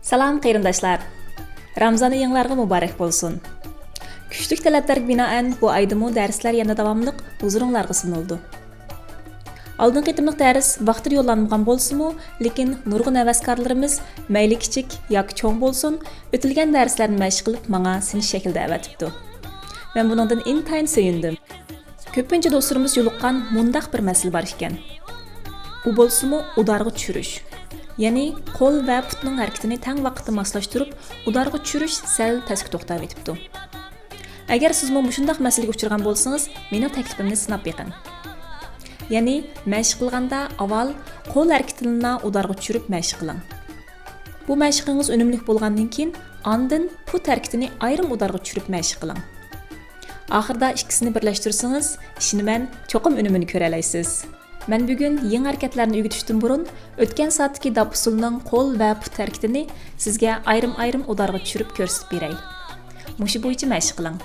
Salam qeyrindaşlar. Ramzan ئېيىڭلارغا مۇبارەك بولسۇن. Küçlük tələplərgə binaən bu ئايدىمۇ دەرسلەر يەنە داۋاملىق ھۇزۇرۇڭلارغا سۇنۇلىدۇ. Алдыңғы qitimliq dərs vaqtida yollanmagan bolsunmu, lekin nurg'un həvəskarlarımız mayli kichik yoki cho'ng bo'lsin, o'tilgan darslarni mashq qilib menga sinish shaklida avatibdi. Men buningdan intayin suyundim. Ko'pincha do'stlarimiz yo'liqqan mundaq bir masala bor ekan. U bo'lsa-mu udarga tushirish. Ya'ni qo'l va putning harakatini tang vaqtda moslashtirib, udarga tushirish sal tasqi to'xtab etibdi. Agar siz bu shundaq masalaga uchragan bo'lsangiz, mening taklifimni sinab beqing. Ya'ni mashq qilganda avval qo'l harakatini udarga tushirib mashq qiling. Bu mashqingiz unumli bo'lgandan keyin ondan put harakatini ayrim udarga tushirib mashq qiling. Oxirida ikkisini birlashtirsangiz, ishni men cho'qim unumini ko'ra olasiz. Men bugun yangi harakatlarni o'rgatishdan burun o'tgan soatdagi dapusulning qo'l va put harakatini sizga ayrim udarga tushirib ko'rsatib beray. Mushi bo'yicha mashq qiling.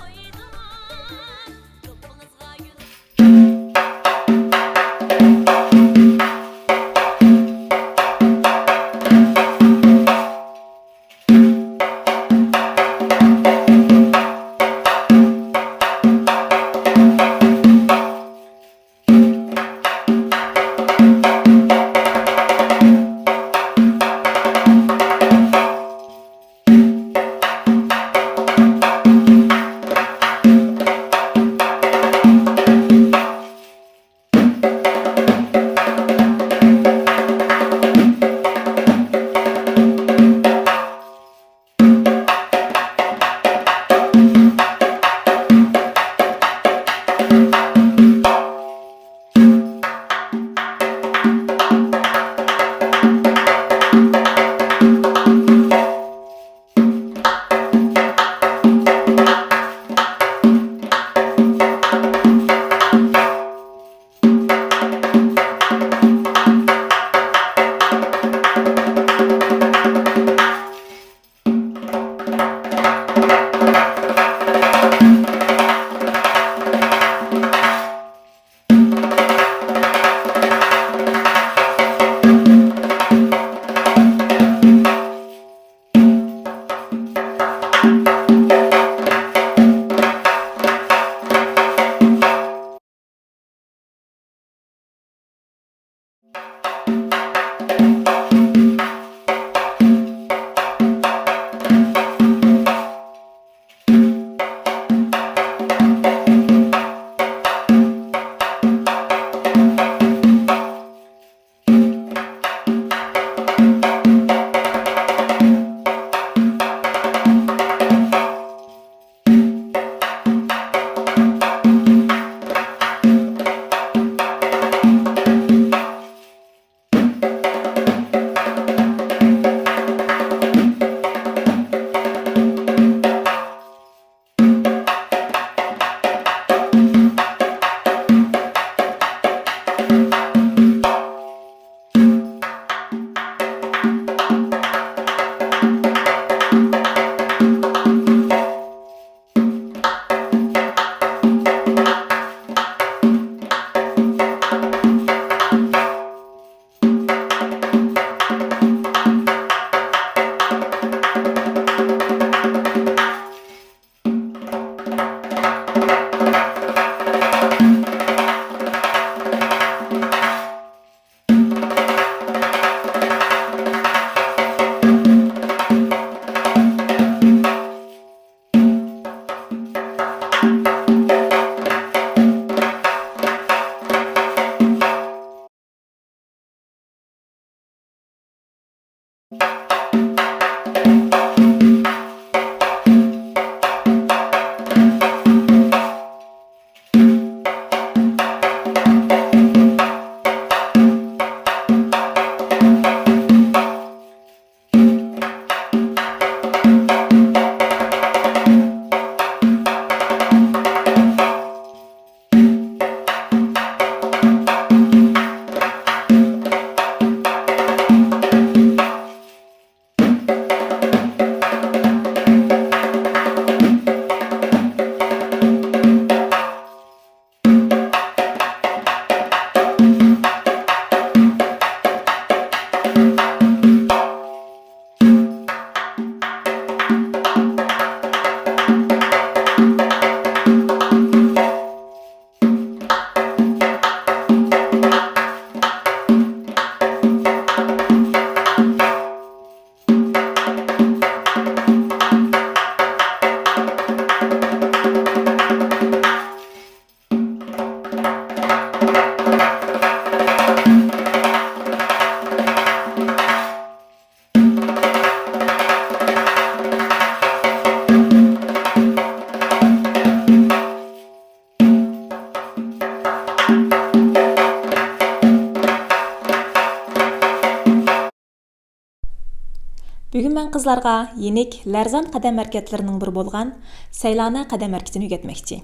Bugun mən qızlarga yenik Lərzan qədəm hərəkətlərinin biri bolğan Səylanə qədəm hərəkətini öyrətməkçi.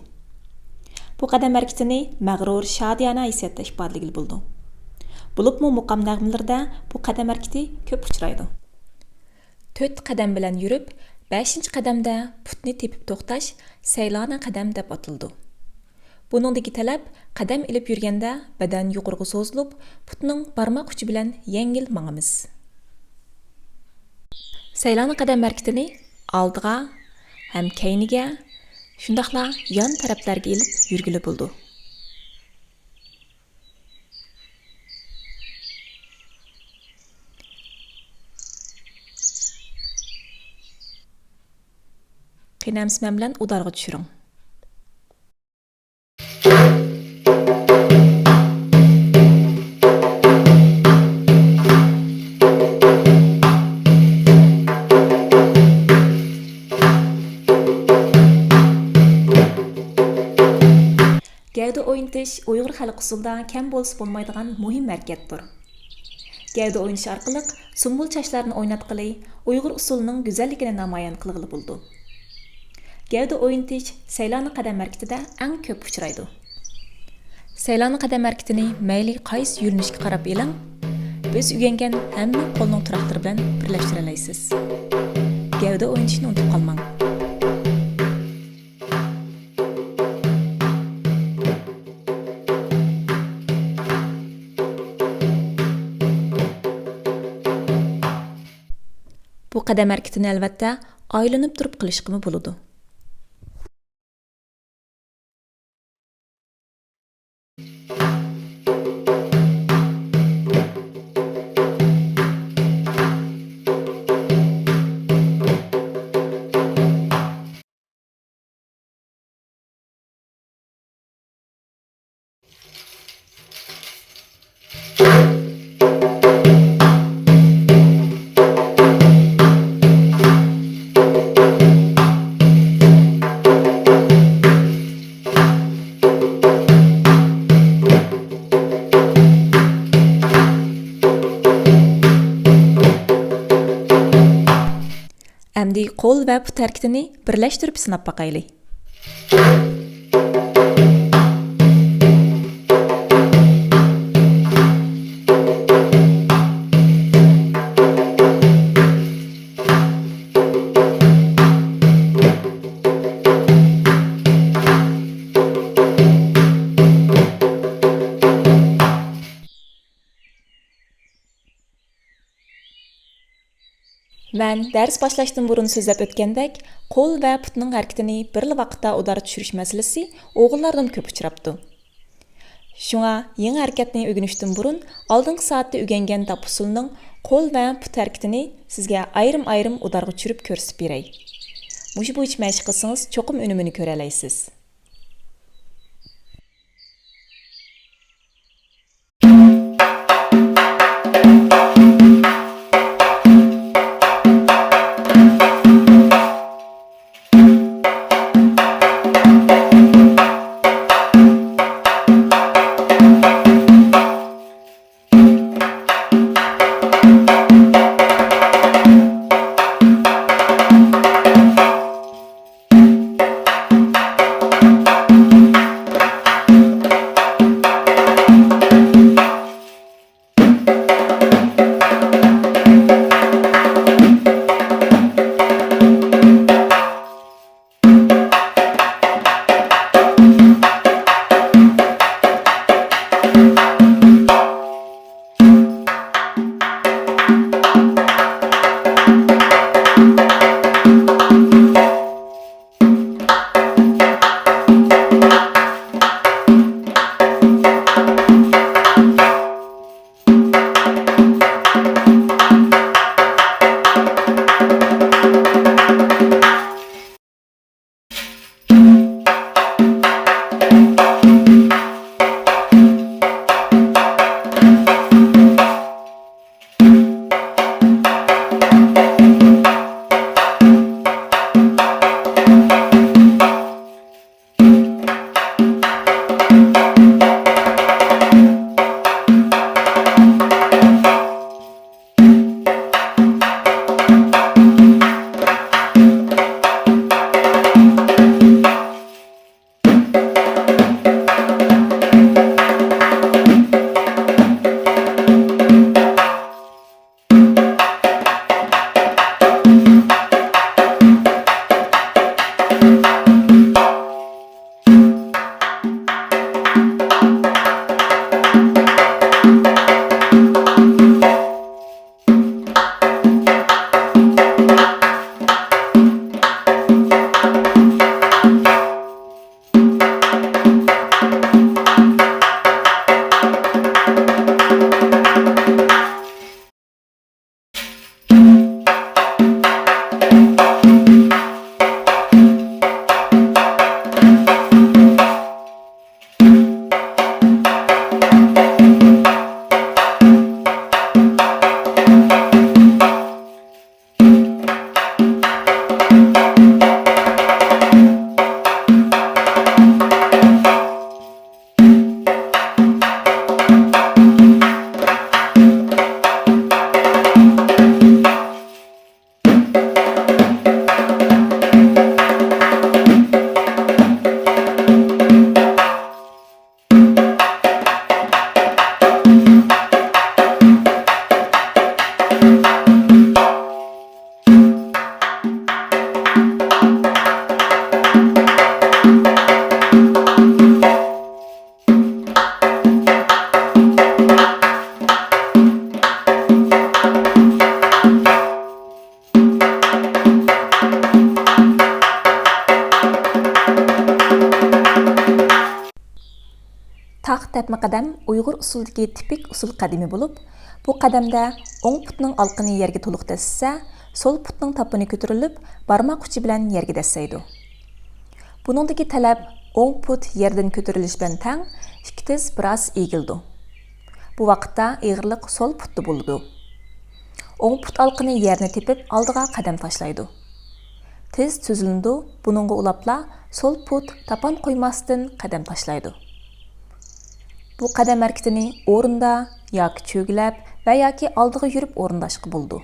Bu qədəm hərəkətini məğrur, şadiyana hissiyatda ifadələyil buldu. Bulubmu muqam nəğmələrdə bu qədəm hərəkəti köp uçraydı. 4 qədəm bilan yürüb, 5-ci qədəmdə putni tepib toxtaş Səylanə qədəm deb atıldı. Buningdagi tələb qədəm ilib yürgəndə bədən yuqurğu sozulub, putning barmaq uchi bilan yengil mangamiz. Səylanə qədəm hərəkətini oldiga ham keyniga, shundaqla yon taraflarga ilib yurgili bo'ldi. Qiynamsizman bilan udarga tushiring. Gavda o'ynatish Uyg'ur xalq usulida kam bo'lsa bo'lmaydigan muhim harakatdir. Gavda o'ynash orqali sumbul chashlarni o'ynatqili Uyg'ur usulining go'zalligini namoyon qilg'ili bo'ldi. Gavda o'ynatish Səylanə qədəm harakatida eng ko'p uchraydi. Səylanə qədəm harakatini mayli qaysi yo'nalishga qarab eling, biz o'rgangan hamma qo'lning turoqlari bilan birlashtira olasiz. Gavda o'ynashni unutib qolmang. Bu qədəm harakatini albatta aylanib turib qilishqimi bo'ladi. Әмді қол və put hərəkətini birləşdirib sınab baxaylı. Mən dərs başlaşdan burun sözləb ötkəndək, qol və putның hərəkətini birli vaqtda udara düşürüş məsələsi oğullardan köp uçrapdı. Şuna, yeni hərəkətini öyrənişdən burun, aldınғы saatda öyrəngən tap usulunun qol və put hərəkətini sizə ayrım-ayrım udarğa düşürüb görsüb berəy. Muşu bu iç məşq qılsınız, çoxum önümünü görə alaysiz. tەpmə qədəm Uyğur usulidagi tipik usul qadimi bo'lib, bu qadamda o'ng putning olqini yerga to'liq dasisa, so'l putning tapini ko'tarilib, barmoq uchi bilan yerga dassaydi. Buningdagi talab o'ng put yerdan ko'tarilish bilan teng, ikki tiz biroz egildi. Bu vaqtda eg'irlik so'l putda bo'ladi. O'ng put olqini yerni tepib, oldiga qadam tashlaydi. Tiz tuzilindi, buningga ulapla so'l put tapan qo'ymasdan qadam tashlaydi. Bu qadam harakatini o'rinda yoki cho'gilab va yoki oldiga yurib o'rindashga bo'ldi.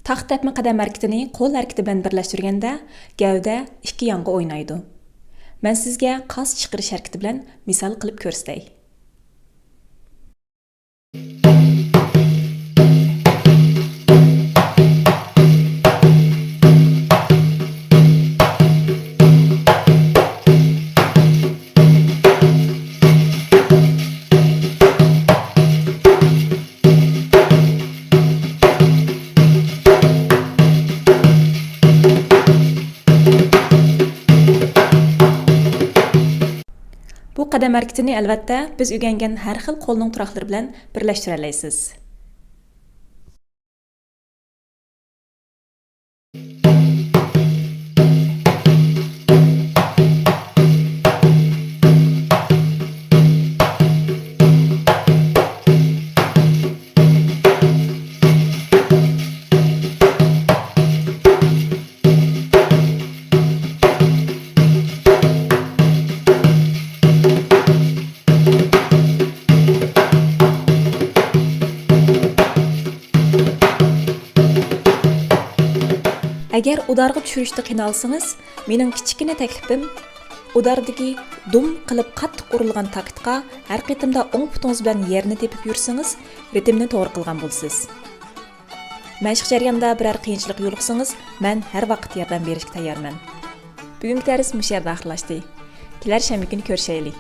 Taq tepmə qadam hareketini qo'l hareketi bilan birlashtirganda gavda ikki yonga o'ynaydi. Men sizga qas chiqarish hareketi bilan misol qilib ko'rsatay. Bu qadam hareketini albatta biz o'rgangan har xil qo'lning turoqlari bilan birlashtira olasiz. Agar udarga tushirishda qiynalsangiz, mening kichkina taklifim udardagi dum qilib qattiq urilgan taktga har qitimda o'ng putingiz bilan yerni tepib yursangiz, ritmni to'g'ri qilgan bo'lasiz. Mashq jarayonida biror qiyinchilik yo'liqsangiz, men har vaqt yordam berishga tayyorman. Bugungi dars mush yerda oxirlashdi. Kelar shanba kuni ko'rishaylik.